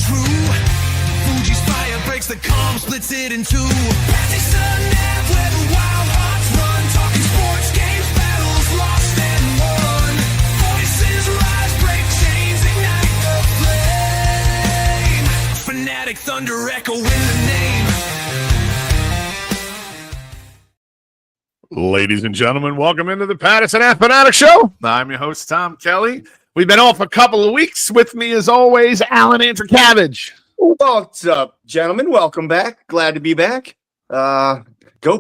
true. Fuji's fire breaks the calm, splits it in two. Pattison Ave, where the wild hearts run. Talking sports, games, battles, lost and won. Voices rise, break chains, ignite the flame. Fanatic thunder echoing the name. Ladies and gentlemen, welcome into the Pattison Ave Phanatics Show. I'm your host, Tom Kelly. We've been off a couple of weeks. With me, as always, Alan Cabbage. What's up, gentlemen? Welcome back. Glad to be back. Go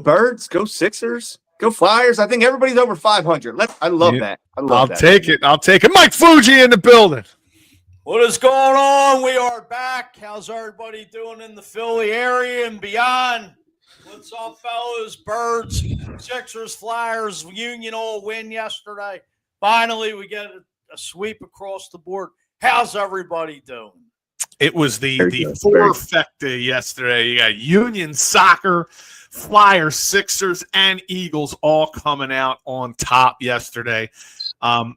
Birds, go Sixers, go Flyers. I think everybody's over 500. I love that. I'll take it. Mike Fuji in the building. What is going on? We are back. How's everybody doing in the Philly area and beyond? What's up, fellas? Birds, Sixers, Flyers, Union all win yesterday. Finally, we get a sweep across the board. How's everybody doing? It was the four-fecta yesterday. You got Union, Soccer, Flyers, Sixers, and Eagles all coming out on top yesterday.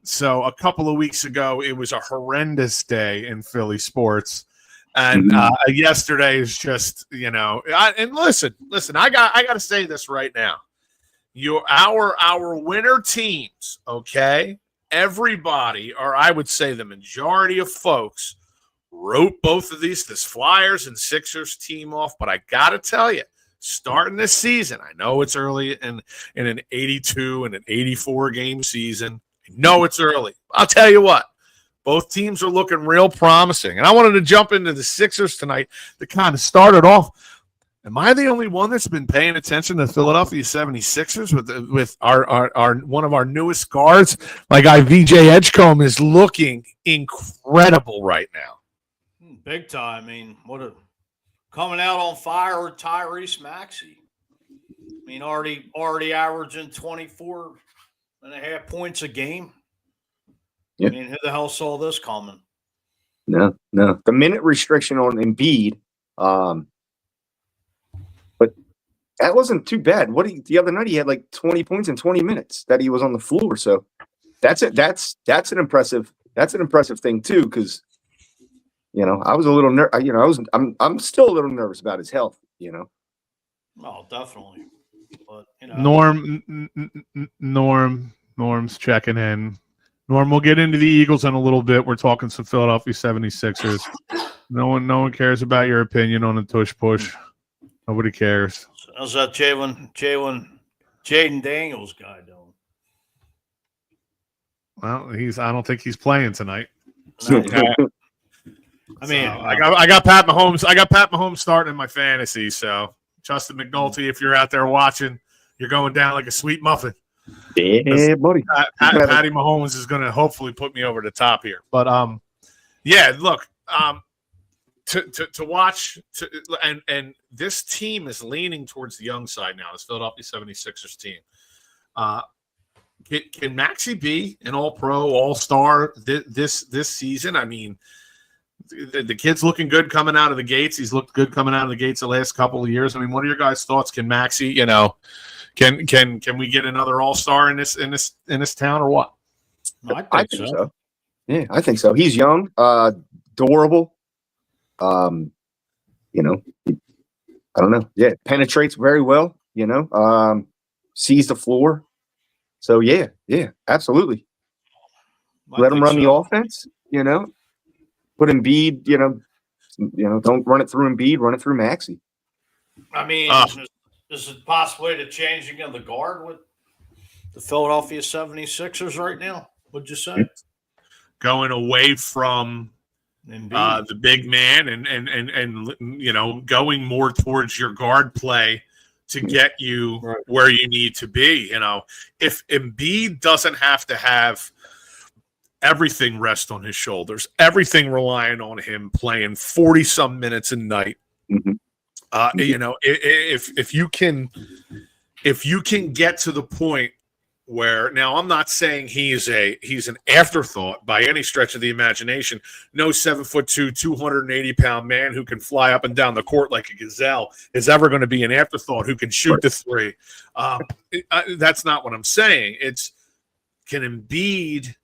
So a couple of weeks ago, it was a horrendous day in Philly sports. And yesterday is just, and listen, I got to say this right now. Our winner teams, okay? Everybody, or I would say the majority of folks, wrote both of this Flyers and Sixers team off. But I got to tell you, starting this season, I know it's early in an 82 and an 84 game season. I know it's early. I'll tell you what. Both teams are looking real promising. And I wanted to jump into the Sixers tonight to kind of start it off. Am I the only one that's been paying attention to Philadelphia 76ers with our one of our newest guards? My guy VJ Edgecombe is looking incredible right now. Big time. I mean, coming out on fire with Tyrese Maxey. I mean, already averaging 24.5 points a game. Yeah. I mean, who the hell saw this coming? No. The minute restriction on Embiid, but that wasn't too bad. The other night he had like 20 points in 20 minutes that he was on the floor. So that's it. That's an impressive thing too. Because I was a little I'm still a little nervous about his health. Oh, definitely. But Norm's checking in. Norm, we'll get into the Eagles in a little bit. We're talking some Philadelphia 76ers. No one cares about your opinion on the tush push. Nobody cares. How's that Jaden Daniels guy doing? Well, I don't think he's playing tonight. No. I mean, I got Pat Mahomes. I got Pat Mahomes starting in my fantasy. So Justin McNulty, if you're out there watching, you're going down like a sweet muffin. Yeah, buddy. Patty Mahomes is going to hopefully put me over the top here. But look, to watch and this team is leaning towards the young side now. This Philadelphia 76ers team. Can Maxey be an All-Pro, All-Star this season? I mean, the kid's looking good coming out of the gates. He's looked good coming out of the gates the last couple of years. I mean, what are your guys' thoughts? Can Maxey, Can we get another All-Star in this town or what? I think so. Yeah, I think so. He's young, adorable. I don't know. Yeah, penetrates very well. Sees the floor. So yeah, absolutely. Let him run the offense. Put Embiid. Don't run it through Embiid. Run it through Maxey. I mean. Is it possibly the changing of the guard with the Philadelphia 76ers right now? Would you say? Going away from the big man and going more towards your guard play to get you where you need to be. If Embiid doesn't have to have everything rest on his shoulders, everything relying on him playing 40-some minutes a night, if you can get to the point where now I'm not saying he's an afterthought by any stretch of the imagination. No 7'2", 280-pound man who can fly up and down the court like a gazelle is ever going to be an afterthought who can shoot the three. That's not what I'm saying. It's can Embiid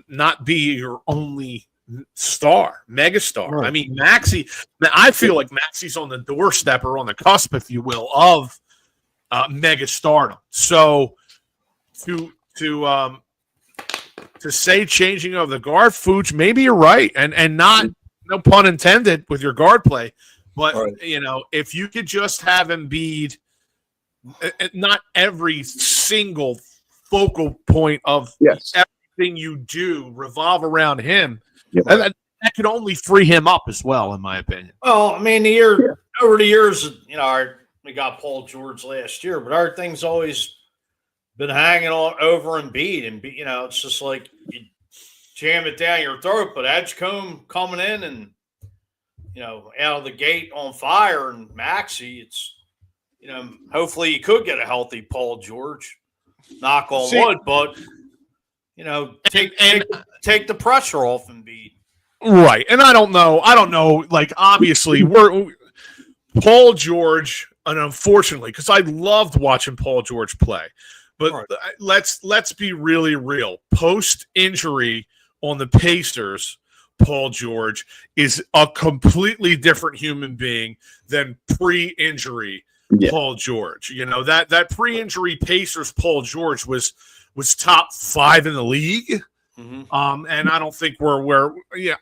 not be your only megastar. Right. I mean, I feel like Maxi's on the doorstep or on the cusp, if you will, of megastardom. So to say changing of the guard, Fuchs, maybe you're right, and not, no pun intended with your guard play, but if you could just have Embiid, not every single focal point of everything you do revolve around him. Yeah. That could only free him up as well, in my opinion. Well, I mean, over the years, we got Paul George last year, but our thing's always been hanging on over Embiid, and it's just like you jam it down your throat. But Edgecombe coming in and out of the gate on fire, and Maxey, it's hopefully you could get a healthy Paul George. Knock on wood, but take the pressure off Embiid. Right, and I don't know. Like, obviously, we're Paul George, and unfortunately, because I loved watching Paul George play, but let's be really real. Post injury on the Pacers, Paul George is a completely different human being than pre-injury Paul George. That pre-injury Pacers Paul George was top 5 in the league. Mm-hmm. And I don't think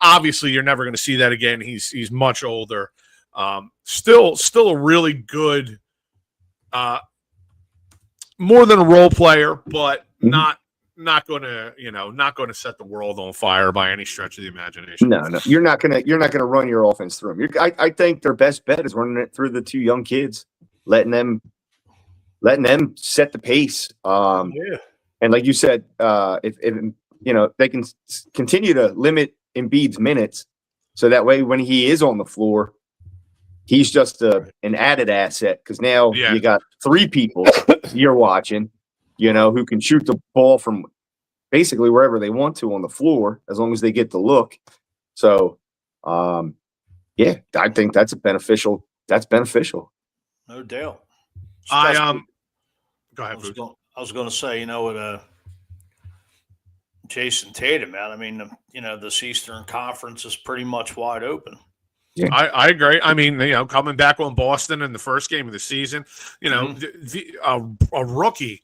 obviously you're never going to see that again. He's much older. Still a really good, more than a role player, but not going to set the world on fire by any stretch of the imagination. No, you're not gonna run your offense through him. I think their best bet is running it through the 2 young kids, letting them set the pace. And like you said, if they can continue to limit Embiid's minutes, so that way when he is on the floor, he's just an added asset, because now you got 3 people you're watching, who can shoot the ball from basically wherever they want to on the floor, as long as they get the look. So, I think that's beneficial. No doubt. Go ahead. I was going to say, with Jason Tatum out, I mean, this Eastern Conference is pretty much wide open. Yeah. I agree. I mean, coming back on Boston in the first game of the season, a rookie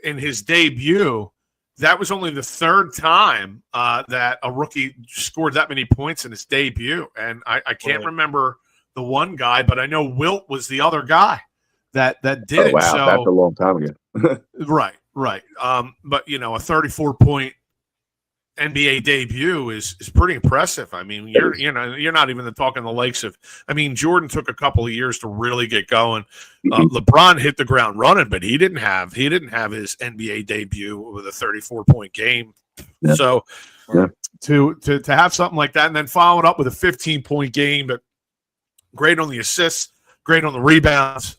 in his debut, that was only the 3rd time that a rookie scored that many points in his debut. And I can't remember the one guy, but I know Wilt was the other guy that did it. Wow, so, that's a long time ago. Right. But, a 34-point NBA debut is pretty impressive. I mean, you're not even talking the likes of. I mean, Jordan took a couple of years to really get going. LeBron hit the ground running, but he didn't have his NBA debut with a 34-point game. Yeah. So to have something like that and then follow it up with a 15-point game, but great on the assists, great on the rebounds.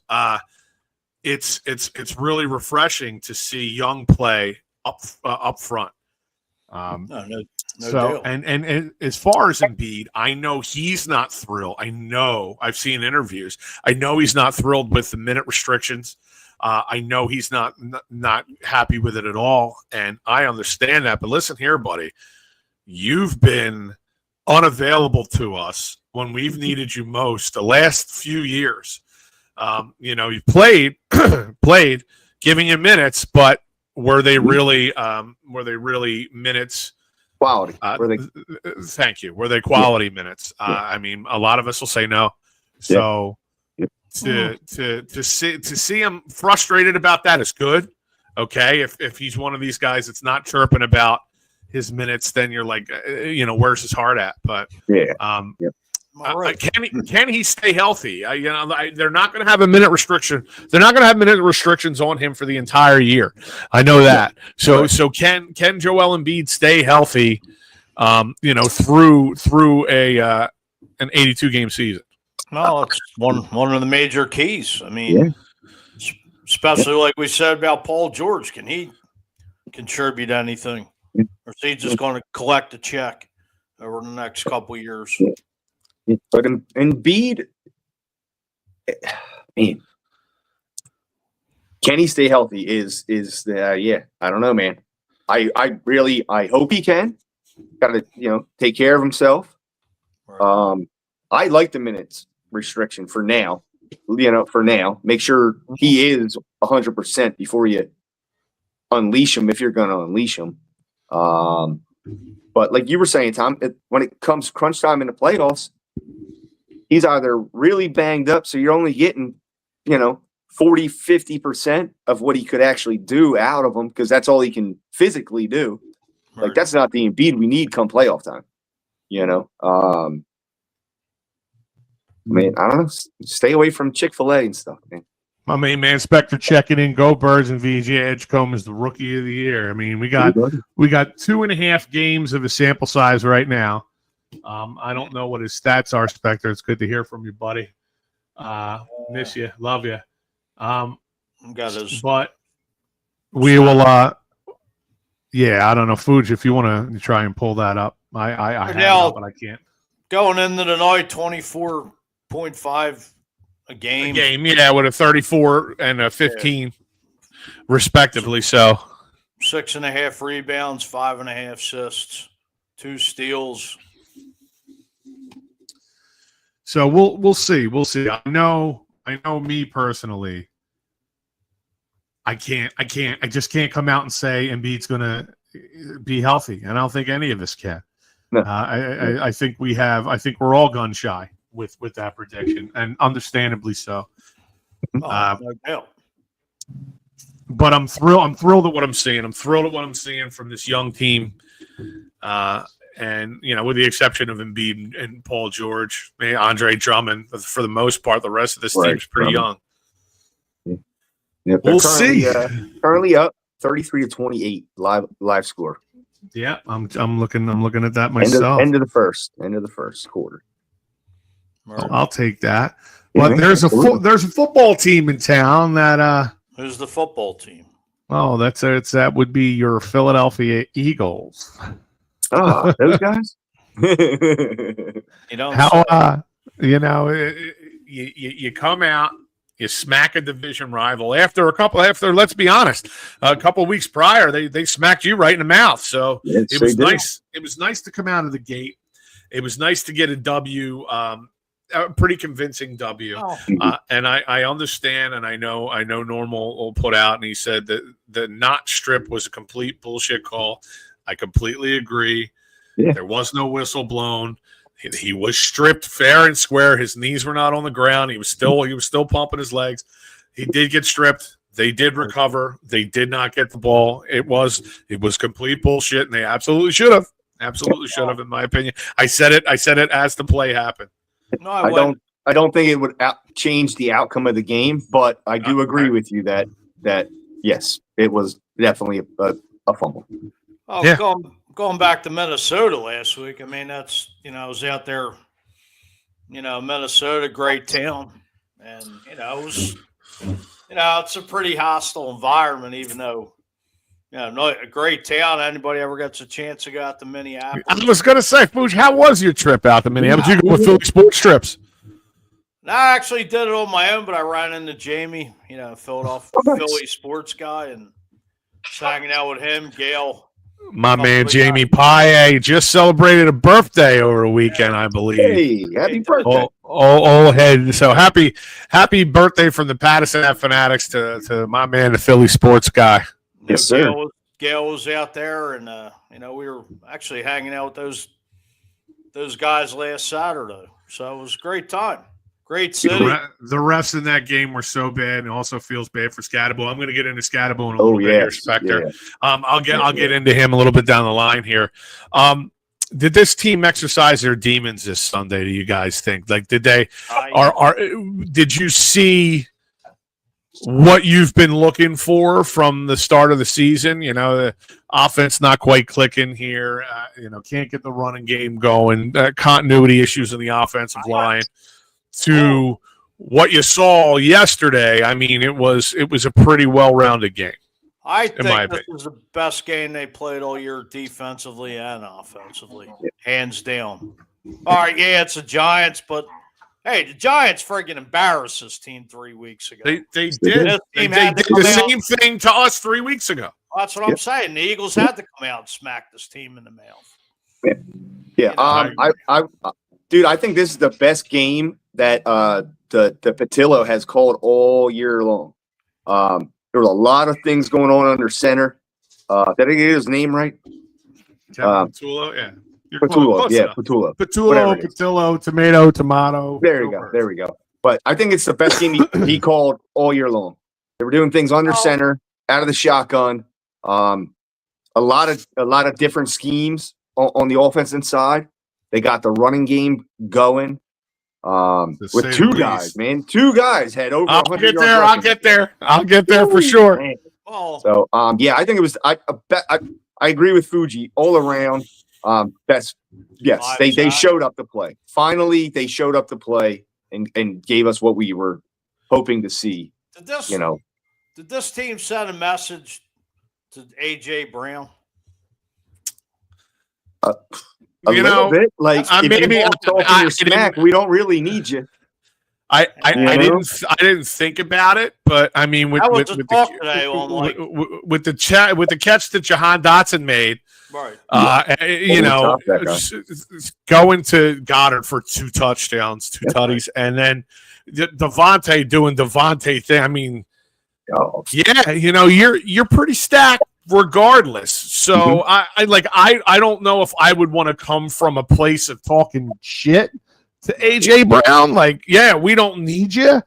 It's really refreshing to see young play up front. No So deal. and as far as Embiid, I know he's not thrilled. I know I've seen interviews. I know he's not thrilled with the minute restrictions. I know he's not happy with it at all, and I understand that. But listen here, buddy, you've been unavailable to us when we've needed you most the last few years. You played, giving you minutes, but were they really minutes? Quality. Thank you. Were they quality minutes? I mean, a lot of us will say no. So to see him frustrated about that is good. Okay, if he's one of these guys that's not chirping about his minutes, then you're like, where's his heart at? But can he stay healthy? They're not going to have a minute restriction. They're not going to have minute restrictions on him for the entire year. I know that. So can Joel Embiid stay healthy? Through an 82 game season. No, it's one of the major keys. I mean, especially like we said about Paul George, can he contribute anything, or is he just going to collect a check over the next couple of years? But Embiid, man, can he stay healthy? I don't know, man. I hope he can. got to take care of himself. Right. I like the minutes restriction for now. For now, make sure he is 100% before you unleash him if you're going to unleash him. But like you were saying, Tom, when it comes crunch time in the playoffs, he's either really banged up, so you're only getting 40-50% of what he could actually do out of him because that's all he can physically do. Right. Like that's not the Embiid we need come playoff time. I mean, I don't know. Stay away from Chick-fil-A and stuff, man. My main man Spectre checking in. Go Birds, and VJ Edgecombe is the rookie of the year. I mean, we got 2.5 games of a sample size right now. I don't know what his stats are, Spectre. It's good to hear from you, buddy. Miss you, love you. But we will. I don't know, Fuji. If you want to try and pull that up, I have it up, but I can't. Going into the night, 24.5 a game. With a 34 and a 15, respectively. So 6.5 rebounds, 5.5 assists, 2 steals. So we'll see. We'll see. I know me personally. I just can't come out and say Embiid's going to be healthy. And I don't think any of us can. No. I think we're all gun shy with that prediction, and understandably so. No doubt. But I'm thrilled at what I'm seeing. I'm thrilled at what I'm seeing from this young team. And with the exception of Embiid and Paul George, maybe Andre Drummond, for the most part, the rest of this team's pretty young. Yeah, we'll see. Currently up 33-28 live score. Yeah, I'm looking at that myself. End of the first quarter. I'll take that. But there's a football team in town that. Who's the football team? Oh, that would be your Philadelphia Eagles. Oh, those guys. You come out, you smack a division rival after let's be honest, a couple of weeks prior they smacked you right in the mouth. So it was nice. It was nice to come out of the gate. It was nice to get a W, a pretty convincing W. And I understand, and I know Normal will put out, and he said that the not strip was a complete bullshit call. I completely agree. Yeah. There was no whistle blown. He was stripped fair and square. His knees were not on the ground. He was still pumping his legs. He did get stripped. They did recover. They did not get the ball. It was complete bullshit, and they absolutely should have. Absolutely should have, in my opinion. I said it as the play happened. No, I don't think it would change the outcome of the game, but I do agree with you that yes, it was definitely a fumble. Oh, yeah. Going back to Minnesota last week, I mean, that's, I was out there, Minnesota, great town. And, it was, it's a pretty hostile environment, even though, a great town. Anybody ever gets a chance to go out to Minneapolis? I was going to say, Fuji, how was your trip out to Minneapolis? You go with Philly Sports Trips? I actually did it on my own, but I ran into Jamie, Philly sports guy, and just hanging out with him, Gail. My man Jamie Paye just celebrated a birthday over the weekend, I believe. Hey, happy birthday! Old head. So happy birthday from the Pattison Ave Phanatics to my man, the Philly sports guy. Yes, sir. Gail was out there, and we were actually hanging out with those guys last Saturday. So it was a great time. Great city. The refs in that game were so bad, and also feels bad for Scatterbo. I'm going to get into Scatterbo in a little bit here, Spectre. Yeah. I'll get into him a little bit down the line here. Did this team exercise their demons this Sunday? Do you guys think? Like, did they? Did you see what you've been looking for from the start of the season? The offense not quite clicking here. Can't get the running game going. Continuity issues in the offensive line. To what you saw yesterday, I mean, it was a pretty well-rounded game. I think this was the best game they played all year, defensively and offensively, hands down. All right, yeah, it's the Giants, but hey, the Giants friggin' embarrassed this team 3 weeks ago. They did. They did the same thing to us 3 weeks ago. That's what I'm saying. The Eagles had to come out and smack this team in the mouth. Yeah. Dude, I think this is the best game that the Patillo has called all year long. There was a lot of things going on under center. Did I get his name right? Patullo, yeah. Patullo, yeah, Patullo. Patillo, tomato. There you go. There we go. But I think it's the best game he called all year long. They were doing things under center, out of the shotgun. A lot of different schemes on the offensive side. They got the running game going. With two guys, man. Two guys had over 100 yards. I'll get there for sure. So, yeah, I think it was. I agree with Fuji all around. They showed up to play. Finally, they showed up to play and gave us what we were hoping to see. Did this team send a message to AJ Brown? A little bit, like if you talking your smack, we don't really need you. I didn't think about it, but I mean with the catch that Jahan Dotson made, right? Going to Goddard for 2 touchdowns, 2 tutties, and then Devontae doing Devontae thing. I mean, you're pretty stacked regardless. So I don't know if I would want to come from a place of talking shit to AJ Brown. Like, yeah, we don't need you,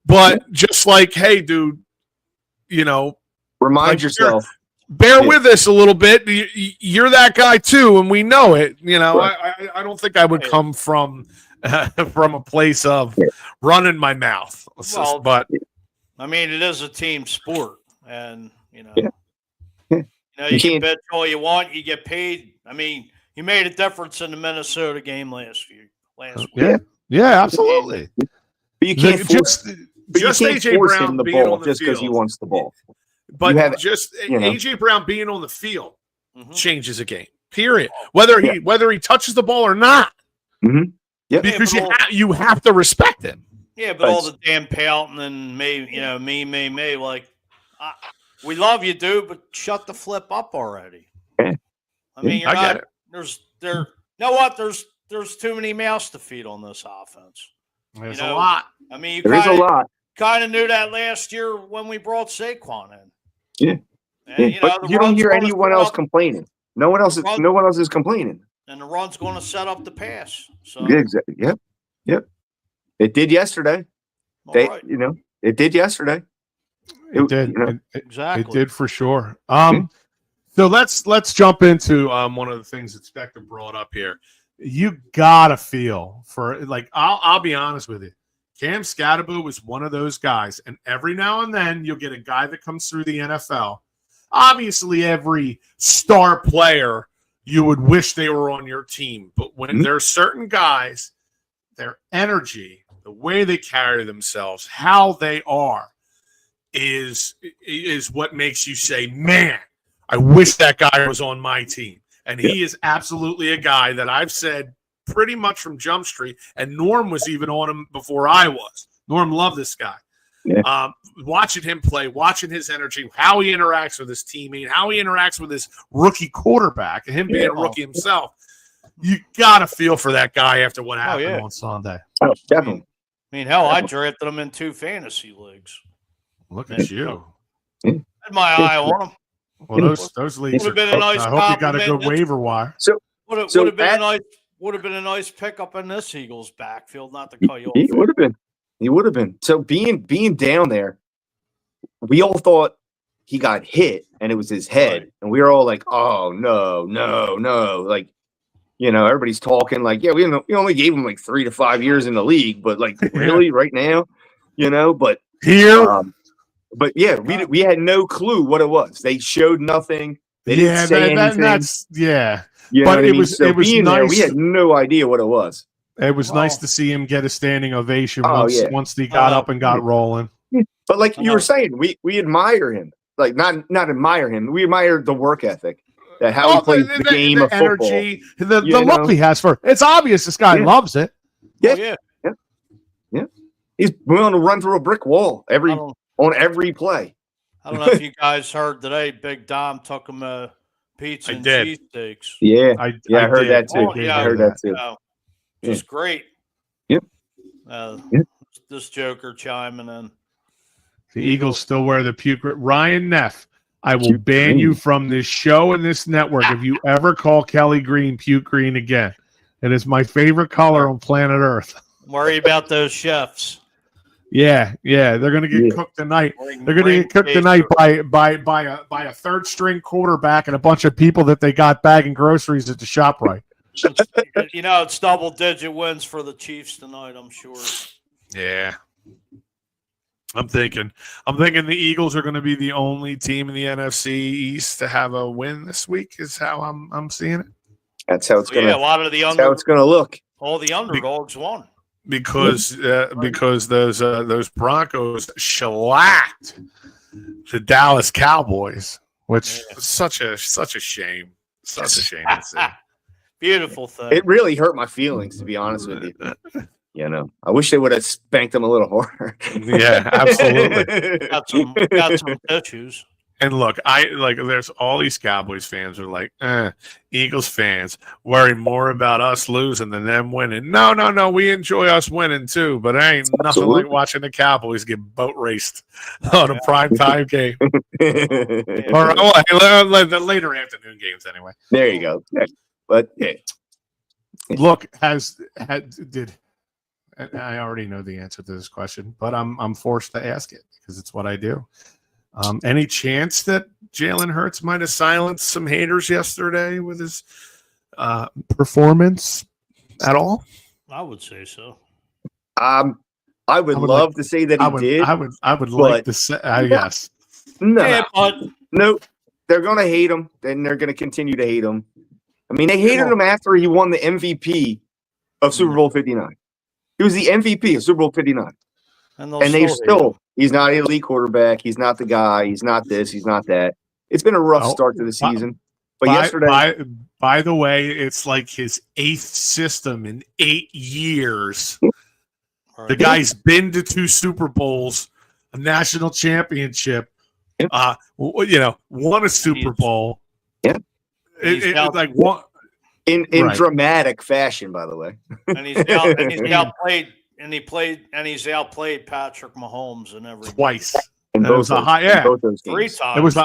but just like, hey, dude, remind yourself. Bear with us a little bit. You're that guy too, and we know it. I don't think I would come from a place of running my mouth. But I mean, it is a team sport, and you you can bet all you want. You get paid. I mean, you made a difference in the Minnesota game last week. Yeah, absolutely. But you can't force AJ Brown the ball just because he wants the ball. But AJ Brown being on the field changes a game. Period. Whether he touches the ball or not. Mm-hmm. Yep. Because you have to respect him. Yeah, but all the damn pouting and me, like, we love you, dude, but shut the flip up already. Yeah. I mean, you're not. There's too many mouths to feed on this offense. There's a lot. I mean, there is a lot. Kind of knew that last year when we brought Saquon in. Yeah. And, but you don't hear anyone else complaining. No one else is complaining. And the run's going to set up the pass. So exactly. Yep. It did yesterday. It did yesterday. It did. Exactly. It did for sure. So let's jump into one of the things that Spectre brought up here. You gotta feel for, like, I'll be honest with you. Cam Scatterbo was one of those guys, and every now and then you'll get a guy that comes through the NFL. Obviously, every star player you would wish they were on your team, but when there are certain guys, their energy, the way they carry themselves, how they are, is what makes you say, man, I wish that guy was on my team. And he is absolutely a guy that I've said pretty much from Jump Street, and Norm was even on him before I was. Norm loved this guy. Yeah. Watching him play, watching his energy, how he interacts with his teammate, how he interacts with his rookie quarterback, and him being a rookie himself. You got to feel for that guy after what happened on Sunday. Oh, definitely. I mean, hell, I drafted him in 2 fantasy leagues. Look at you. Had my eye on him. Well, those leagues are been a nice I hope you got a good waiver wire. Would have been a nice pickup in this Eagles backfield, not to call you off. He would have been. So being down there, we all thought he got hit and it was his head. Right. And we were all like, oh, no. Like, everybody's talking like, yeah, we only gave him like 3 to 5 years in the league, but like really right now, but here. But yeah, we had no clue what it was. They showed nothing. They didn't say anything. But it was nice. There, we had no idea what it was. It was nice to see him get a standing ovation once he got up and got rolling. But like you were saying, we admire him. Like not admire him. We admire the work ethic, that how he plays the game of energy, football. The look he has for. It's obvious this guy loves it. Yeah. He's willing to run through a brick wall on every play. I don't know if you guys heard today, Big Dom took him to pizza I and did. cheesesteaks. Yeah, I heard did. that too. Yeah, I heard that too. Just great. Yep. Yep. This Joker chiming in. The Eagles still wear the puke. Ryan Neff, I will Puke ban green. you from this show and this network if you ever call Kelly Green puke green again. It is my favorite color on planet Earth. Worry about those chefs. Yeah, they're gonna get cooked tonight. They're gonna get cooked tonight by a third string quarterback and a bunch of people that they got bagging groceries at the ShopRite. It's double digit wins for the Chiefs tonight, I'm sure. Yeah. I'm thinking the Eagles are going to be the only team in the NFC East to have a win this week. Is how I'm seeing it. That's how it's going to. A lot of the how it's going to look. All the underdogs won because those Broncos shellacked the Dallas Cowboys, which is such a shame. Such a shame to see. Beautiful thing. It really hurt my feelings, to be honest with you. I wish they would have spanked them a little harder. Yeah, absolutely. got some issues. And look, there's all these Cowboys fans are like, Eagles fans worry more about us losing than them winning. No, we enjoy us winning too, but there ain't nothing like watching the Cowboys get boat raced on a primetime game. Or the later afternoon games anyway. There you go. But yeah. Look, did I already know the answer to this question, but I'm forced to ask it because it's what I do. Any chance that Jalen Hurts might have silenced some haters yesterday with his performance at all? I would say so. I would love to say that he did. I would like to say yes. No, they're going to hate him, and they're going to continue to hate him. I mean, they hated him after he won the MVP of Super Bowl 59. He was the MVP of Super Bowl 59. And he's not an elite quarterback. He's not the guy. He's not this. He's not that. It's been a rough start to the season. But yesterday. By the way, it's like his 8th system in 8 years. The guy's been to 2 Super Bowls, a national championship, won a Super Bowl. Yeah. It's like one in dramatic fashion, by the way. And he's outplayed Patrick Mahomes and everything. Twice. In both those games. 3 times. It was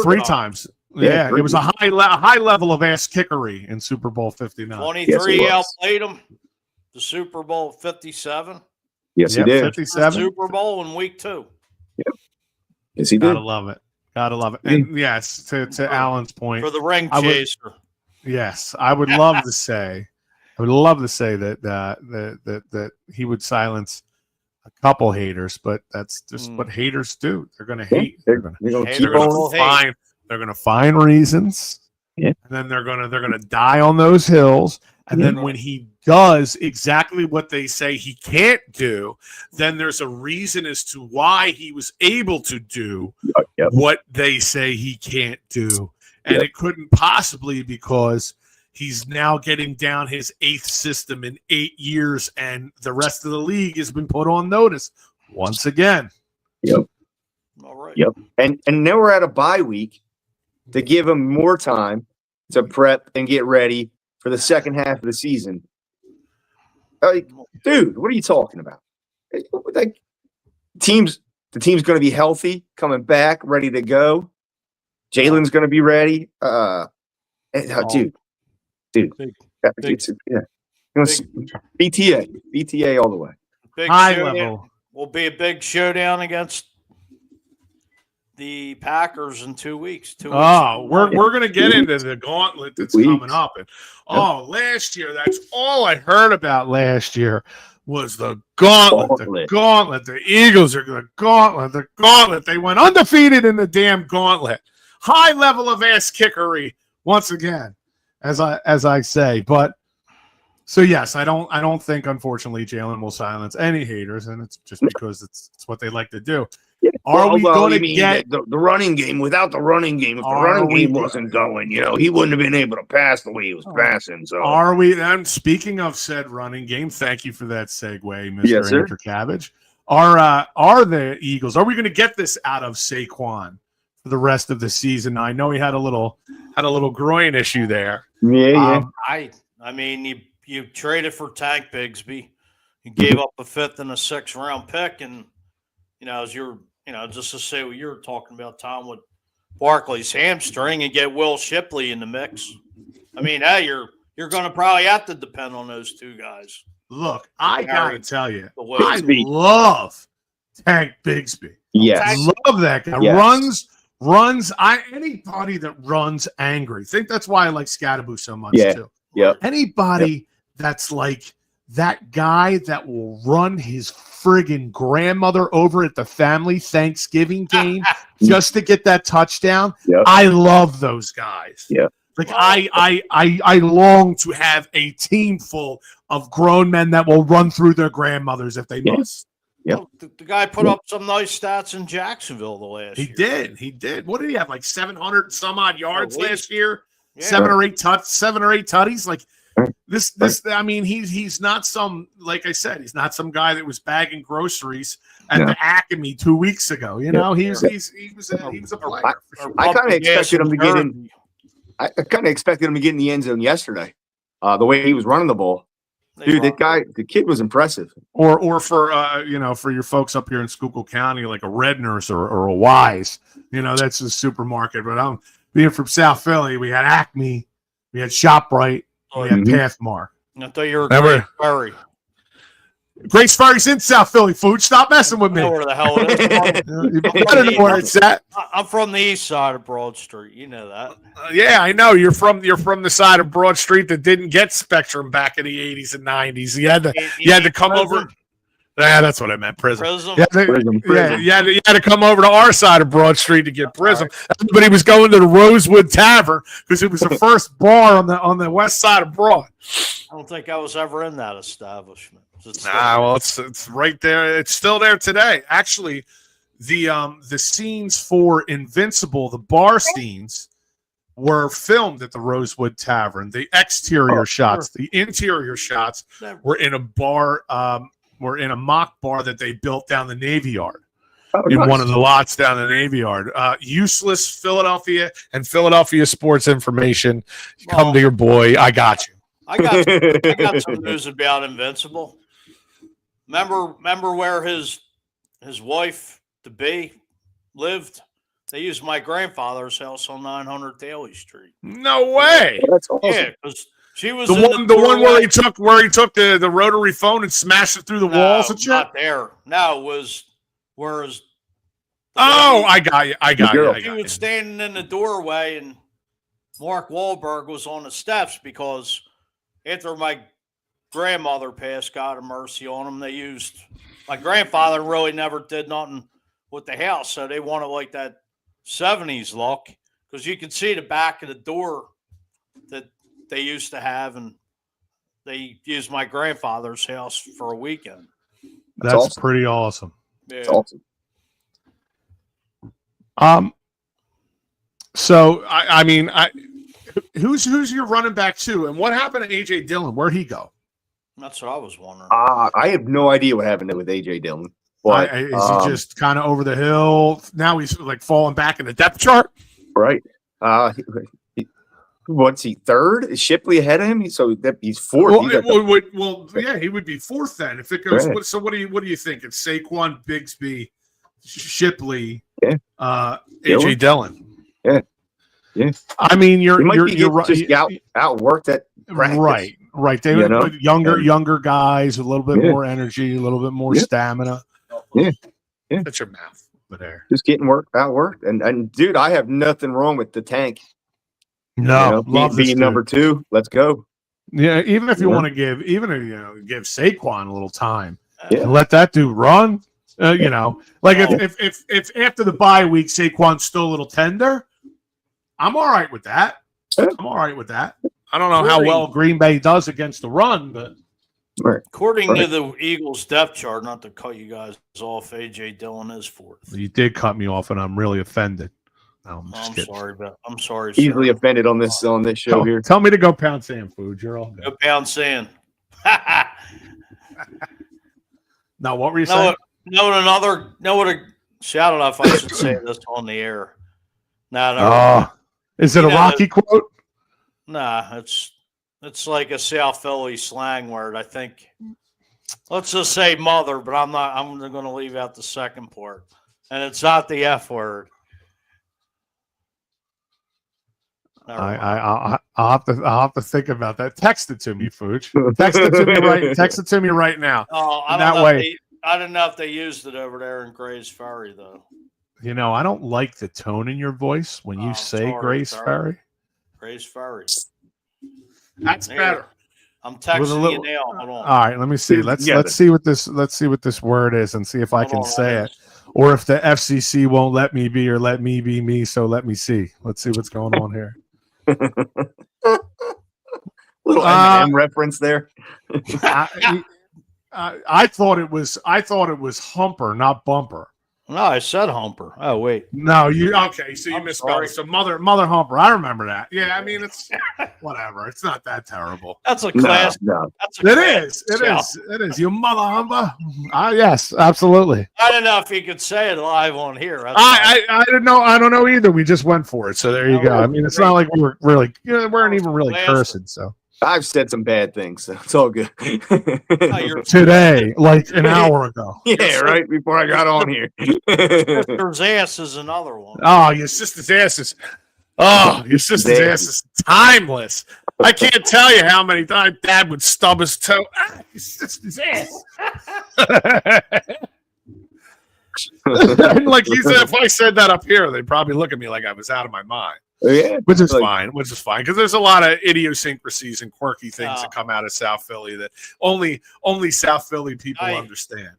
3 times. Yeah, it was a high level of ass kickery in Super Bowl 59. 23 outplayed him. The Super Bowl 57. Yes, he did. 57. Super Bowl in week 2. Yep. Yes, he did. Gotta love it. And yes, to Alan's point, for the ring chaser. Yes, I would love to say. that he would silence a couple haters, but that's just what haters do. They're going to hate. They're going to find reasons, and then they're going to die on those hills. And then when he does exactly what they say he can't do, then there's a reason as to why he was able to do what they say he can't do. And it couldn't possibly because he's now getting down his 8th system in 8 years, and the rest of the league has been put on notice once again. Yep. All right. Yep. And now we're at a bye week to give him more time to prep and get ready for the second half of the season. Like, dude, what are you talking about? Like, the team's going to be healthy, coming back, ready to go. Jalen's going to be ready. Dude. BTA all the way. High level. Will be a big showdown against the Packers in 2 weeks. We're going to get into the gauntlet that's coming up. And last year, that's all I heard about last year was the gauntlet. The gauntlet. The Eagles are the gauntlet. The gauntlet. They went undefeated in the damn gauntlet. High level of ass kickery once again, as I say. But so yes, I don't think unfortunately Jalen will silence any haters, and it's just because it's what they like to do. Yeah. Are we going to get the running game without the running game? If the running game wasn't going, he wouldn't have been able to pass the way he was passing. So are we then? Speaking of said running game, thank you for that segue, Mr. Andrew Cabbage. Are the Eagles? Are we going to get this out of Saquon for the rest of the season? I know he had a little had a little groin issue there. Yeah. I mean, you traded for Tank Bigsby. You gave up a 5th and a 6th round pick, and as just to say what you were talking about, Tom, with Barkley's hamstring, and get Will Shipley in the mix. I mean, hey, you're going to probably have to depend on those two guys. Look, I gotta tell you, I love Tank Bigsby. Yes. I love that guy. Yes. Runs. Anybody that runs angry. I think that's why I like Scatterboo so much too. Yeah. Anybody that's like that guy that will run his friggin' grandmother over at the family Thanksgiving game just to get that touchdown. Yep. I love those guys. Yeah. Like I long to have a team full of grown men that will run through their grandmothers if they must. Yep. Well, the guy put up some nice stats in Jacksonville the last year. He did. What did he have? Like 700 and some odd yards last year? Yeah. 7 or 8 tutties. Like this. I mean, he's not some, like I said, he's not some guy that was bagging groceries at the Acme 2 weeks ago. He was a player. I kind of expected him to get in. I kind of expected him to get in the end zone yesterday. The way he was running the ball, dude, the kid was impressive. Or for for your folks up here in Schuylkill County, like a Red Nurse or a Wise, that's a supermarket. But I'm being from South Philly, we had Acme, we had ShopRite, we had Pathmark. I thought you were Grace Ferry. Grace Ferry's in South Philly, food. Stop messing with me. I know where the hell it is. You better know where it's at. I'm from the east side of Broad Street. You know that. Yeah, I know. You're from the side of Broad Street that didn't get Spectrum back in the 80s and 90s. You had to come over. Yeah, that's what I meant. Prism. Prism. You had to come over to our side of Broad Street to get Prism. Everybody was going to the Rosewood Tavern because it was the first bar on the west side of Broad. I don't think I was ever in that establishment. It's right there. It's still there today. Actually, the scenes for Invincible, the bar scenes, were filmed at the Rosewood Tavern. The exterior shots, the interior shots were in a bar. Were in a mock bar that they built down the Navy Yard. One of the lots down the Navy Yard. Useless Philadelphia and Philadelphia sports information. Come to your boy. I got you. I got some news about Invincible. Remember where his wife to be lived? They used my grandfather's house on 900 Daly Street. No way. That's awesome. Yeah, because she was the one where he took the rotary phone and smashed it through the walls and shit. Not there. No, it was whereas. I got you. He was standing in the doorway, and Mark Wahlberg was on the steps because after my grandmother passed, God have mercy on him, they used my grandfather really never did nothing with the house, so they wanted like that 70s look because you could see the back of the door that they used to have, and they used my grandfather's house for a weekend. That's awesome. Pretty awesome. Yeah. That's awesome. So I mean, who's your running back too, and what happened to AJ Dillon? Where'd he go? That's what I was wondering. I have no idea what happened with AJ Dillon. But is he just kind of over the hill? Now he's like falling back in the depth chart, right? What's he, third? Is Shipley ahead of him? So he's fourth. Yeah, he would be fourth then if it goes. Right. So what do you think? It's Saquon, Bigsby, Shipley, AJ Dillon. Yeah. I mean, you're just outworked at practice. Right. They would younger guys, a little bit more energy, a little bit more stamina. Yeah. That's your mouth over there. Just getting outworked. And dude, I have nothing wrong with the Tank. No, love being number 2. Let's go. Yeah, even if you want to give Saquon a little time and let that dude run. If after the bye week Saquon's still a little tender, I'm all right with that. I don't know how well Green Bay does against the run, but according to the Eagles depth chart, not to cut you guys off, AJ Dillon is fourth. You did cut me off, and I'm really offended. No, I'm sorry. Easily offended on this show here. Tell me to go pound sand food. You're all good. Go pound sand. Now, what were you saying? Shout out if I should say this on the air. No. Is it a Rocky quote? Nah, it's like a South Philly slang word. I think. Let's just say mother, but I'm going to leave out the second part, and it's not the F word. I'll have to think about that. Text it to me, Fooch. Text it to me right now. Oh, I don't know if they used it over there in Gray's Ferry though. You know, I don't like the tone in your voice when you say Gray's Ferry. Gray's Ferry. That's better. I'm texting you now. Hold on. All right, let me see. Let's see what this word is and see if I can say it. Or if the FCC won't let me be or let me be me, so let me see. Let's see what's going on here. Little Eminem reference there. I thought it was humper, not bumper. No, I said humper. Oh wait. No, okay, so you misspelled it. So mother humper. I remember that. Yeah, I mean it's whatever. It's not that terrible. That's a class. No. It is. You mother humper. Yes, absolutely. I don't know if he could say it live on here. I don't know. I don't know either. We just went for it. So there you go. I mean, it's not like we weren't even really cursing. So I've said some bad things, so it's all good. Today, like an hour ago. Yeah, right before I got on here. Sister's ass is another one. Oh, your sister's ass is. Oh, your sister's ass is timeless. I can't tell you how many times Dad would stub his toe. Your sister's ass. Like he said, if I said that up here, they'd probably look at me like I was out of my mind. Yeah, which is fine because there's a lot of idiosyncrasies and quirky things that come out of South Philly that only South Philly people understand.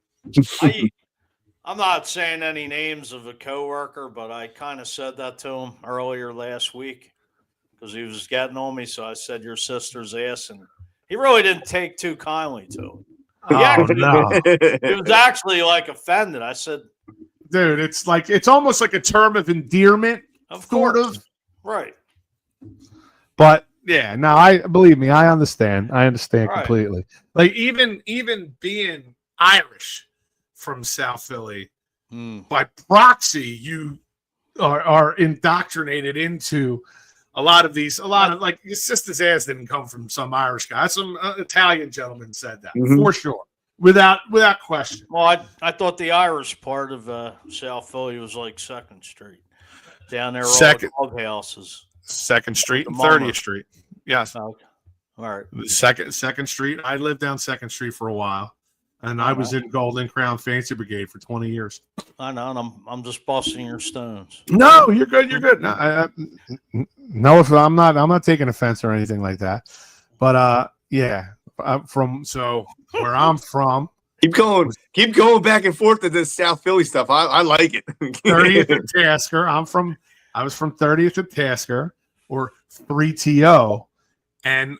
I'm not saying any names of a coworker, but I kind of said that to him earlier last week because he was getting on me. So I said your sister's ass, and he really didn't take too kindly to it. He was actually like offended. I said, dude, it's almost like a term of endearment, sort of. Right. But yeah, no, believe me, I understand. I understand completely. Like even being Irish from South Philly, by proxy, you are indoctrinated into a lot of like your sister's ass didn't come from some Irish guy. Some Italian gentleman said that for sure. Without question. Well, I thought the Irish part of South Philly was like 2nd Street. Down there, all the houses. 2nd Street and 30th Street. Yes. Okay. All right. Second Street. I lived down 2nd Street for a while, and I was in Golden Crown Fancy Brigade for 20 years. I know, and I'm just busting your stones. No, you're good. You're good. No, if I'm not taking offense or anything like that. But yeah, where I'm from. Keep going back and forth to this South Philly stuff. I like it. 30th and Tasker. I was from 30th and Tasker, or 3TO, and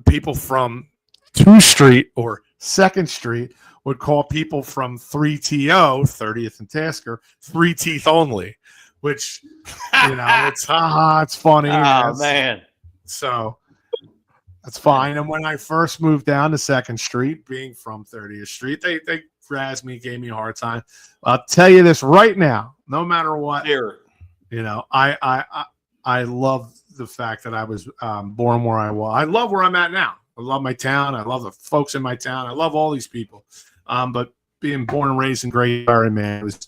people from 2 Street or 2nd Street would call people from 3TO, 30th and Tasker, 3 teeth only, which it's it's funny. Oh man. So that's fine. And when I first moved down to 2nd Street, being from 30th Street, they razzed me, gave me a hard time. I'll tell you this right now, no matter what, I love the fact that I was born where I was. I love where I'm at now. I love my town. I love the folks in my town. I love all these people. But being born and raised in Great Barry, man, it was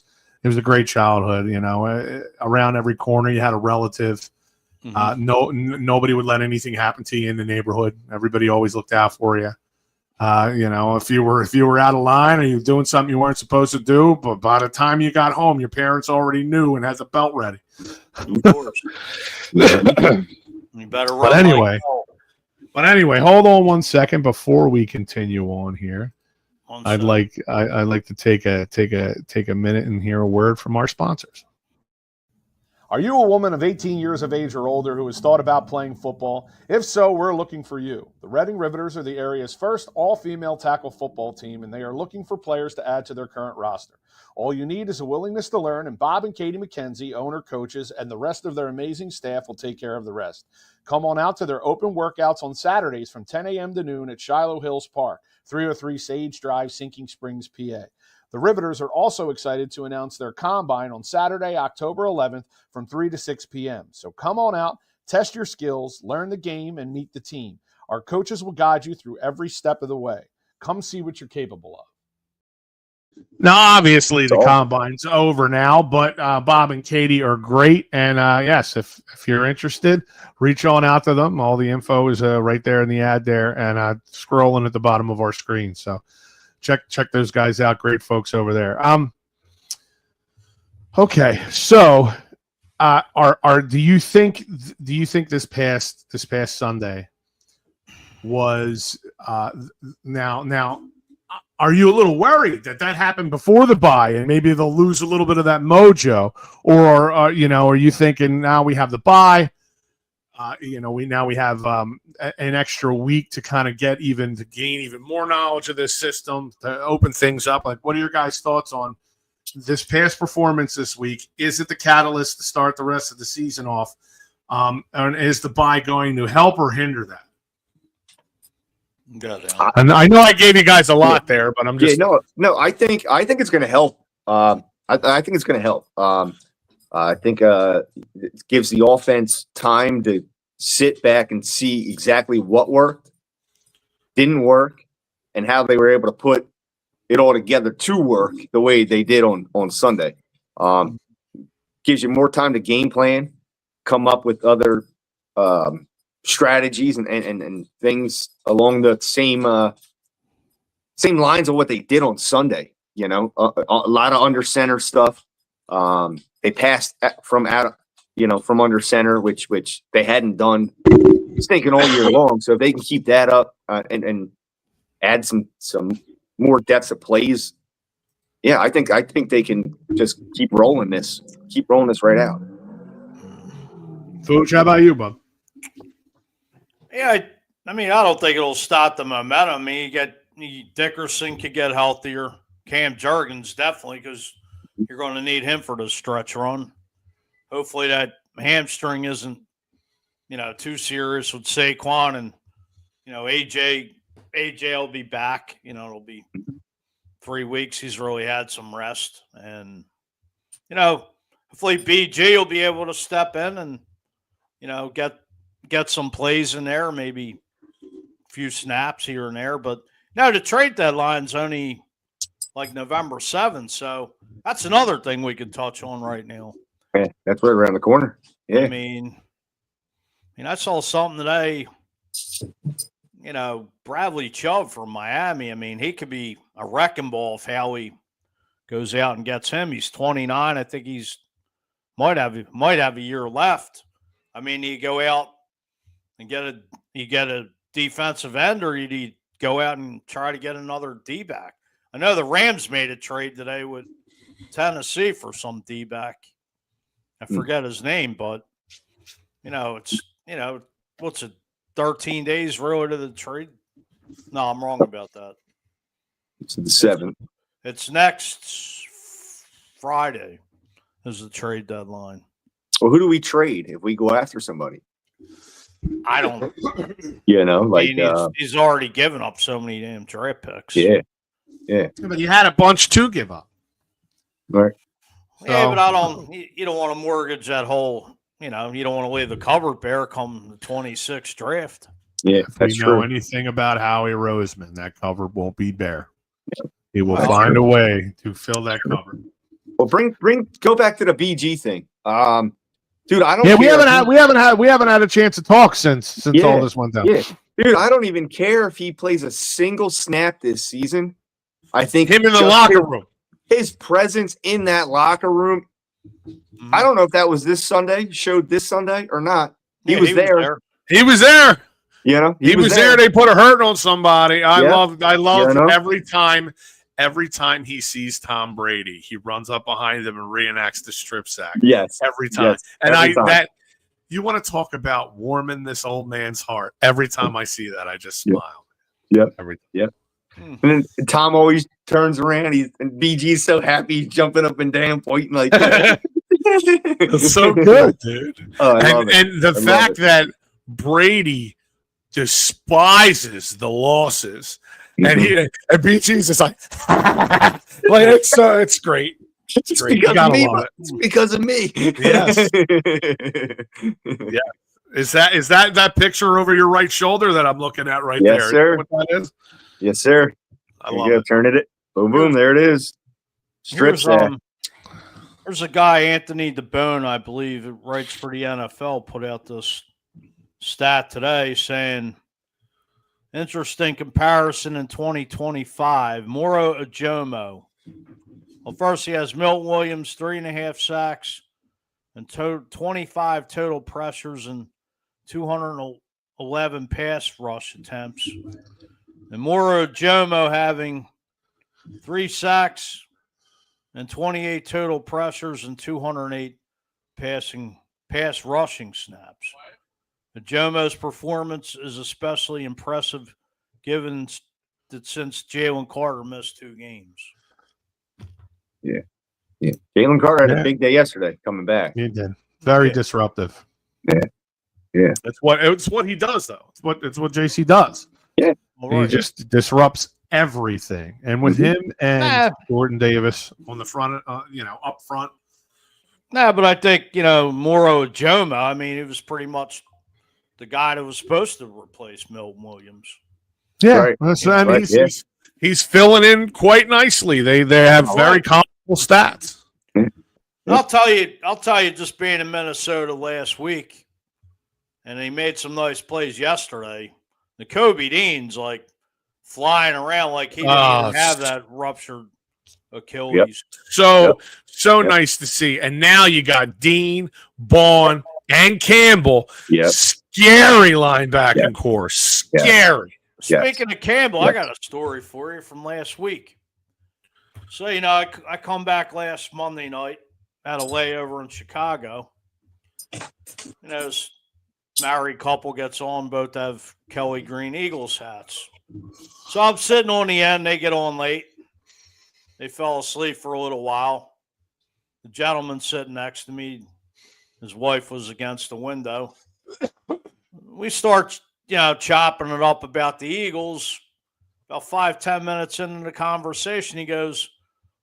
a great childhood. Around every corner you had a relative. Nobody would let anything happen to you in the neighborhood. Everybody always looked out for you. If you were out of line or you were doing something you weren't supposed to do, but by the time you got home, your parents already knew and had the belt ready. Of course. You better run. But anyway, hold on one second before we continue on here. I'd like to take a minute and hear a word from our sponsors. Are you a woman of 18 years of age or older who has thought about playing football? If so, we're looking for you. The Reading Riveters are the area's first all-female tackle football team, and they are looking for players to add to their current roster. All you need is a willingness to learn, and Bob and Katie McKenzie, owner, coaches, and the rest of their amazing staff will take care of the rest. Come on out to their open workouts on Saturdays from 10 a.m. to noon at Shiloh Hills Park, 303 Sage Drive, Sinking Springs, PA. The Riveters are also excited to announce their combine on Saturday, October 11th from 3 to 6 p.m. So come on out, Test your skills, learn the game, and meet the team. Our coaches will guide you through every step of the way. Come see what you're capable of. Now, obviously, the combine's over now, but Bob and Katie are great. And yes, if you're interested, reach on out to them. All the info is right there in the ad there and scrolling at the bottom of our screen. So check those guys out. Great folks over there. Okay, so do you think this past Sunday was now? Are you a little worried that happened before the bye and maybe they'll lose a little bit of that mojo, or are you thinking now we have the bye, we have an extra week to kind of gain even more knowledge of this system to open things up? Like, what are your guys' thoughts on this past performance this week? Is it the catalyst to start the rest of the season off? And is the bye going to help or hinder that? And I know I gave you guys a lot there, but I'm just no. I think it's going to help. I think it's going to help. I think it gives the offense time to sit back and see exactly what worked, didn't work, and how they were able to put it all together to work the way they did on Sunday. Gives you more time to game plan, come up with other strategies and things along the same lines of what they did on Sunday. A lot of under center stuff. They passed from under center, which they hadn't done stinking all year long. So if they can keep that up and add some more depth of plays, yeah, I think they can just keep rolling this right out. Fooch, how about you, Bob? Yeah, I mean, I don't think it'll stop the momentum. I mean, Dickerson could get healthier. Cam Jurgens definitely, because you're going to need him for the stretch run. Hopefully that hamstring isn't, too serious with Saquon, and AJ will be back. It'll be 3 weeks. He's really had some rest, and hopefully BG will be able to step in and get some plays in there, maybe a few snaps here and there. But the trade deadline's only like November 7th, so that's another thing we could touch on right now. Yeah, that's right around the corner. Yeah, I mean, I saw something today. Bradley Chubb from Miami. I mean, he could be a wrecking ball if Howie goes out and gets him. He's 29. I think he's might have a year left. I mean, you go out and get a defensive end, or you go out and try to get another D-back. I know the Rams made a trade today with Tennessee for some D-back. I forget his name, but it's what's it, 13 days really to the trade? No, I'm wrong about that. It's the 7th. It's next Friday is the trade deadline. Well, who do we trade if we go after somebody? I don't. He's already given up so many damn draft picks. Yeah. But you had a bunch to give up. Right. Yeah, but I don't. You don't want to mortgage that whole. You don't want to leave the cupboard bare come the 26th draft. Yeah, if you know anything about Howie Roseman, that cupboard won't be bare. He will find a way to fill that cupboard. Well, go back to the BG thing. Dude, I don't. Yeah, we haven't had a chance to talk since all this went down. Yeah, dude, I don't even care if he plays a single snap this season. I think him in the locker room, his presence in that locker room. I don't know if that was showed this Sunday or not. He was there. He was there. He was there. They put a hurt on somebody. I love every time he sees Tom Brady, he runs up behind him and reenacts the strip sack. Yes. Every time. Yes, you want to talk about warming this old man's heart. Every time I see that, I just smile. Yep. Yep. And then Tom always turns around. And BG's so happy, he's jumping up and down, pointing like that. It's so good, dude. And the fact that Brady despises the losses, and BG's just like it's great. It's great. Because of me. It's because of me. Yes. Yeah. Is that picture over your right shoulder that I'm looking at right Yes, there? sir. Is that what that is? Yes, sir. I There love you go. it. Turn it. Boom, boom. There it is. Strips there. There's a guy, Anthony DeBone, I believe, that writes for the NFL, put out this stat today saying, interesting comparison in 2025. Moro Ajomo. Well, first he has Milton Williams, 3.5 sacks and 25 total pressures and 211 pass rush attempts. And Moro Ajomo having 3 sacks and 28 total pressures and 208 pass rushing snaps. Ajomo's performance is especially impressive given that since Jalen Carter missed 2 games. Yeah. Jalen Carter had a big day yesterday coming back. He did. Very disruptive. Yeah. It's what he does though. It's what JC does. Yeah. He just disrupts everything. And with him and Jordan Davis on the front, up front. Nah, but I think, Moro Ajomo, I mean, it was pretty much the guy that was supposed to replace Milton Williams. Yeah. Right. He's filling in quite nicely. They have very comparable stats. I'll tell you, just being in Minnesota last week, and he made some nice plays yesterday. The Kobe Dean's like flying around like he didn't even have that ruptured Achilles. Yep. So nice to see. And now you got Dean, Bond, and Campbell. Yep. Scary linebacking core. Scary. Speaking of Campbell, I got a story for you from last week. So, I come back last Monday night, had a layover in Chicago. This married couple gets on, both have Kelly Green Eagles hats. So I'm sitting on the end. They get on late. They fell asleep for a little while. The gentleman sitting next to me, his wife was against the window. We start, chopping it up about the Eagles. About 5-10 minutes into the conversation, he goes,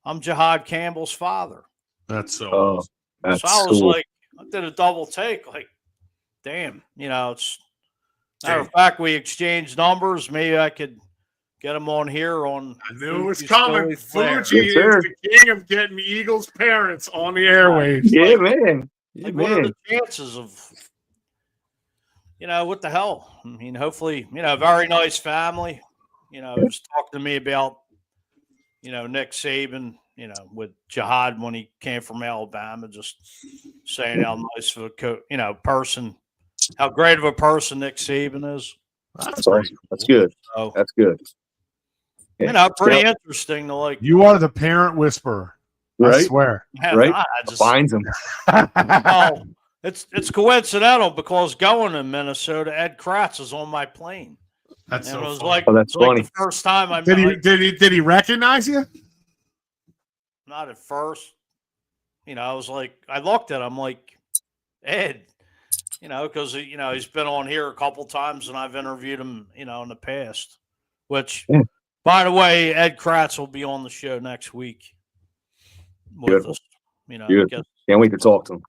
"I'm Jihad Campbell's father." That's so awesome. So I was like, I did a double take, like, damn, it's matter of fact, we exchanged numbers. Maybe I could get him on here on. I knew it was coming. Fuji is the king of getting Eagles parents on the airwaves. Yeah, man. Yeah, what are the chances of, what the hell? I mean, hopefully, very nice family. He was talking to me about, Nick Saban, with Jihad when he came from Alabama, just saying how nice of a person, how great of a person Nick Saban is. That's awesome. That's good. So, that's good. Yeah. Pretty interesting to like. You are the parent whisperer. Right? I swear. Right? Finds him. Oh, it's coincidental because going to Minnesota, Ed Kracz is on my plane. That's and so it was funny. like, that's funny. Like the first time I did he recognize you? Not at first. I was like, I looked at him like, Ed, because he's been on here a couple times and I've interviewed him, in the past. Which, by the way, Ed Kracz will be on the show next week with us. Can't wait to talk to him.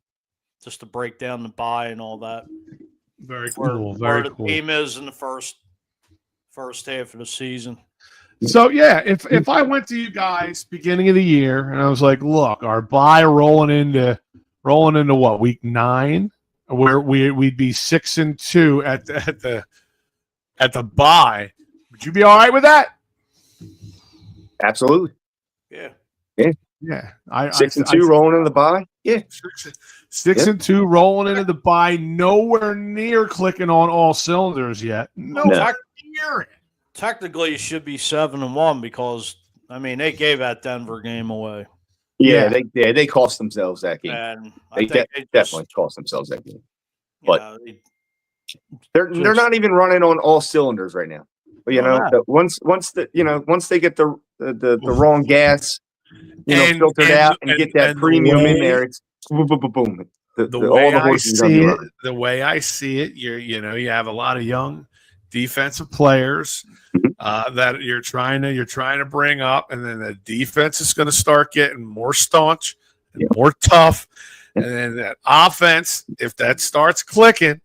Just to break down the bye and all that. Very cool. Very where cool. The team is in the first half of the season. So if I went to you guys beginning of the year and I was like, look, our bye rolling into what, week 9, where we'd be 6-2 at the bye, would you be all right with that? Absolutely. Yeah. Yeah. 6-2 rolling in the bye. Yeah. 6-2 rolling into the bye, nowhere near clicking on all cylinders yet. Nowhere near. Technically, you should be 7-1 because they gave that Denver game away. Yeah, they cost themselves that game. And they definitely cost themselves that game. But they're not even running on all cylinders right now. But once they get the wrong gas, filtered out and get that premium in there, it's boom, boom, boom, boom. The way I see it, you have a lot of young defensive players that you're trying to bring up, and then the defense is going to start getting more staunch and more tough, and then that offense, if that starts clicking,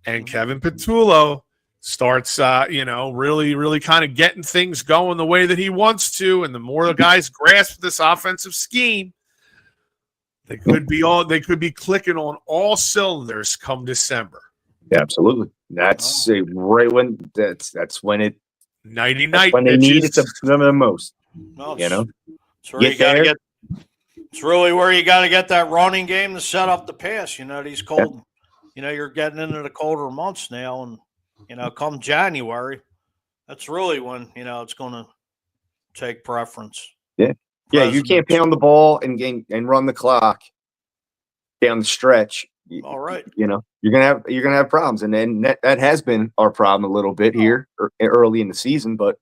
and Kevin Petullo starts, really kind of getting things going the way that he wants to, and the more the guys grasp this offensive scheme, they could be clicking on all cylinders come December. Yeah, absolutely. That's right when that's when it Nighty night when they need it the most. No, It's where you gotta get. It's really where you got to get that running game to set up the pass. These cold. You're getting into the colder months now, and come January, that's really when it's going to take preference. Yeah, you can't pound the ball and run the clock down the stretch. All right, you're gonna have problems, and then that has been our problem a little bit here early in the season. But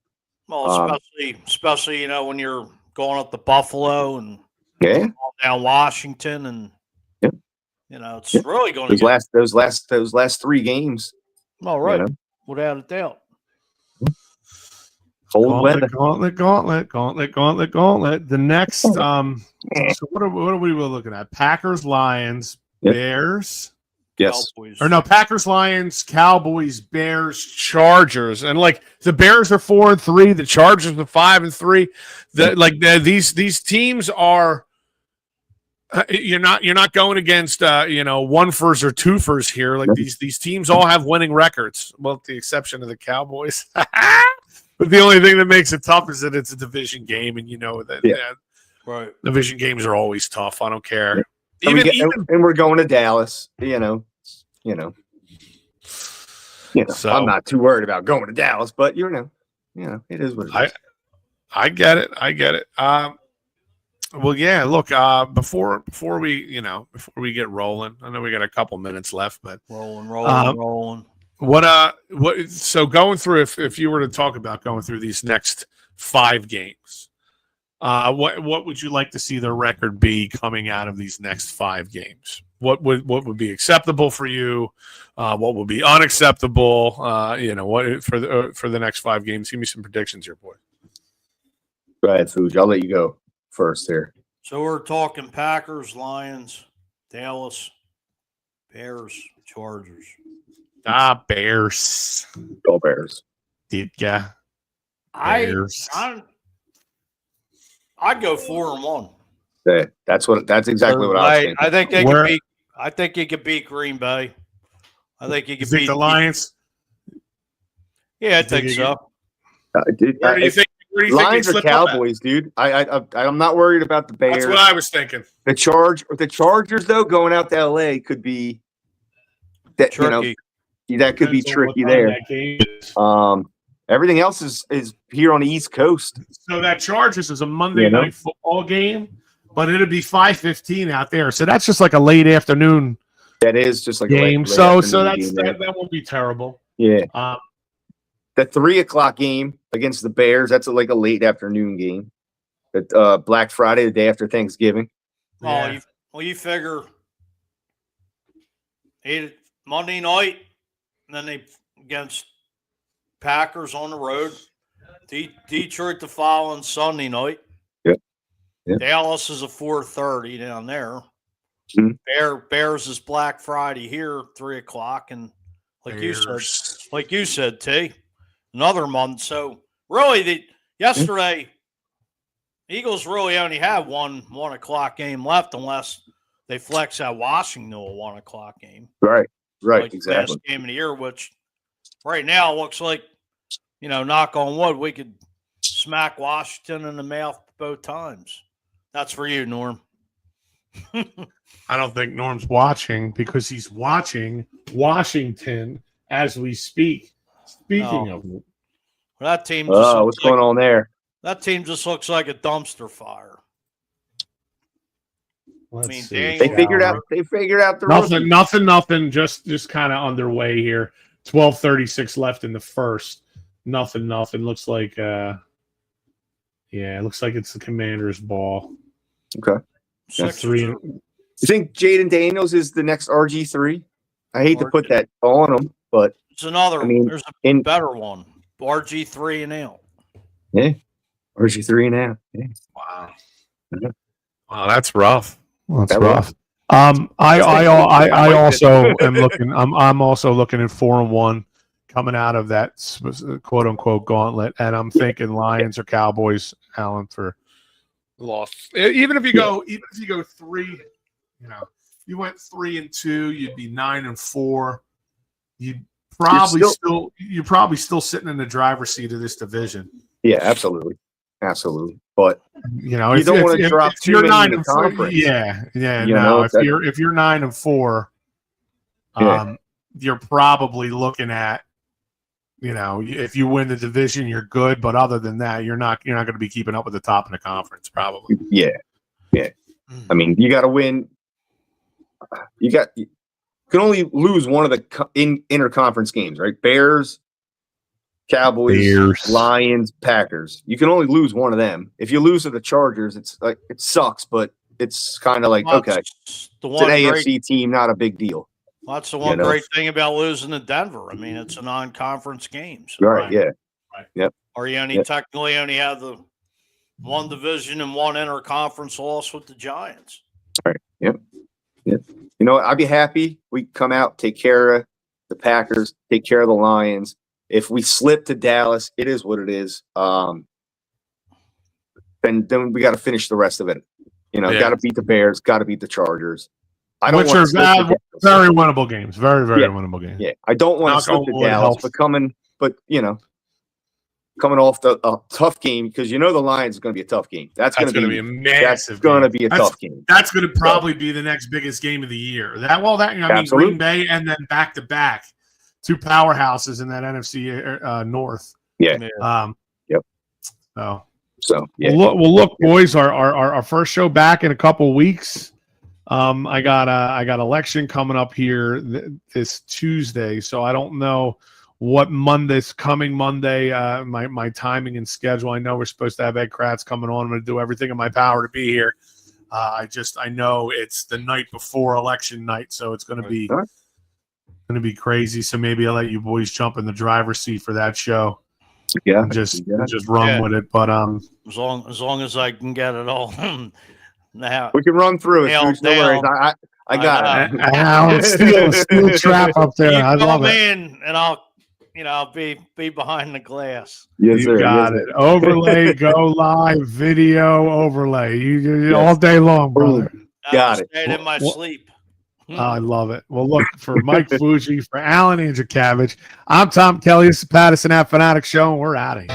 especially when you're going up to Buffalo and down Washington, and it's really going to those last 3 games. All right, without a doubt. Cold weather. Gauntlet. The next, so what are we looking at? Packers, Lions, Bears. Yes. Cowboys. Or no, Packers, Lions, Cowboys, Bears, Chargers, and the Bears are 4-3, the Chargers are 5-3. These teams are. You're not going against one-fers or two-fers here. These teams all have winning records, well, with the exception of the Cowboys. But the only thing that makes it tough is that it's a division game, and right. Division games are always tough. I don't care. And we're going to Dallas. So, I'm not too worried about going to Dallas, but it is what it is. I get it. Well, yeah. Look, before we get rolling, I know we got a couple minutes left, but rolling. So going through, if you were to talk about going through these next 5 games, what would you like to see the record be coming out of these next 5 games? What would be acceptable for you? What would be unacceptable? What for the next 5 games? Give me some predictions here, boy. Go ahead, Fuji. I'll let you go first here. So we're talking Packers, Lions, Dallas, Bears, Chargers. Bears. Go Bears. Yeah. Bears. I'd go 4-1. That's exactly what I was thinking. I think they could beat. I think you could beat Green Bay. I think you could beat the Lions. Yeah, I think so. Where do you think? Lions or Cowboys, dude? I'm not worried about the Bears. That's what I was thinking. The Chargers though, going out to LA could be that. Tricky. That could be tricky there. Everything else is here on the East Coast. So that Chargers is a Monday night football game, but it'll be 5:15 out there. So that's just like a late afternoon. That is just like game. A late so game that won't be terrible. Yeah. The 3:00 game against the Bears, that's like a late afternoon game. But Black Friday, the day after Thanksgiving. Yeah. You figure Monday night, and then they against Packers on the road. Detroit the following Sunday night. Yep. Dallas is a 4:30 down there. Mm-hmm. Bears is Black Friday here, 3:00, and like you said, T, another month. So really, yesterday, Eagles really only have one 1:00 game left, unless they flex out Washington to a 1:00 game. Right, like exactly. Best game of the year, which right now looks like, knock on wood, we could smack Washington in the mouth both times. That's for you, Norm. I don't think Norm's watching because he's watching Washington as we speak. Speaking of it. That team what's going on there? That team just looks like a dumpster fire. They figured out the nothing. Just kind of underway here. 12:36 left in the first. Nothing. Looks like it looks like it's the Commanders' ball. Okay. That's 3. You think Jaden Daniels is the next RG3? I hate to put that on him, but it's another. There's a better one. RG3 and out. Yeah. RG3 and out. Yeah. Wow. Mm-hmm. Wow, that's rough. That's rough. I also am looking. I'm also looking at 4-1 coming out of that quote unquote gauntlet, and I'm thinking Lions or Cowboys, Alan, for loss. Even if you go 3, you went 3-2, you'd be 9-4. You're probably still sitting in the driver's seat of this division. Yeah, absolutely. But you don't want to drop too you're many 9-4. Yeah. If you're 9-4, you're probably looking at, if you win the division, you're good. But other than that, you're not going to be keeping up with the top of the conference, probably. Yeah. I mean, you got to win. You can only lose one of the interconference games, right? Bears, Cowboys, Lions, Packers. You can only lose one of them. If you lose to the Chargers, it's like it sucks, but it's kind of like okay, it's an AFC team, not a big deal. That's the one great thing about losing to Denver. I mean, it's a non-conference game, so right? Yeah, right. Yep. Or you technically only have the one division and one interconference loss with the Giants. Right. Yep. I'd be happy we come out, take care of the Packers, take care of the Lions. If we slip to Dallas, it is what it is. Then we got to finish the rest of it. Got to beat the Bears, got to beat the Chargers. I don't want to very winnable games, very winnable games. Yeah, I don't want to slip to Dallas, but coming off a tough game because the Lions is going to be a tough game. That's going to be a massive. That's going to be a tough game. That's going to probably be the next biggest game of the year. Green Bay and then back to back, 2 powerhouses in that NFC North. Yeah. Yep. So yeah. Well, look, boys, our first show back in a couple weeks. I got election coming up here this Tuesday, so I don't know what coming Monday, my timing and schedule. I know we're supposed to have Ed Kracz coming on. I'm going to do everything in my power to be here. I know it's the night before election night, so it's going to be crazy. So maybe I'll let you boys jump in the driver's seat for that show. Yeah, just run with it. But as long as I can get it all. Now we can run through it. No worries. I got it. Steel trap up there. I love it. And I'll be behind the glass. Yes, sir. You got it. Overlay, go live, video overlay. You all day long, brother. Got it. Stayed in my sleep. I love it. Well, look, for Mike Fuji, for Alan Andrikavich, I'm Tom Kelly. This is the Pattison Ave Phanatics Show, and we're out of here.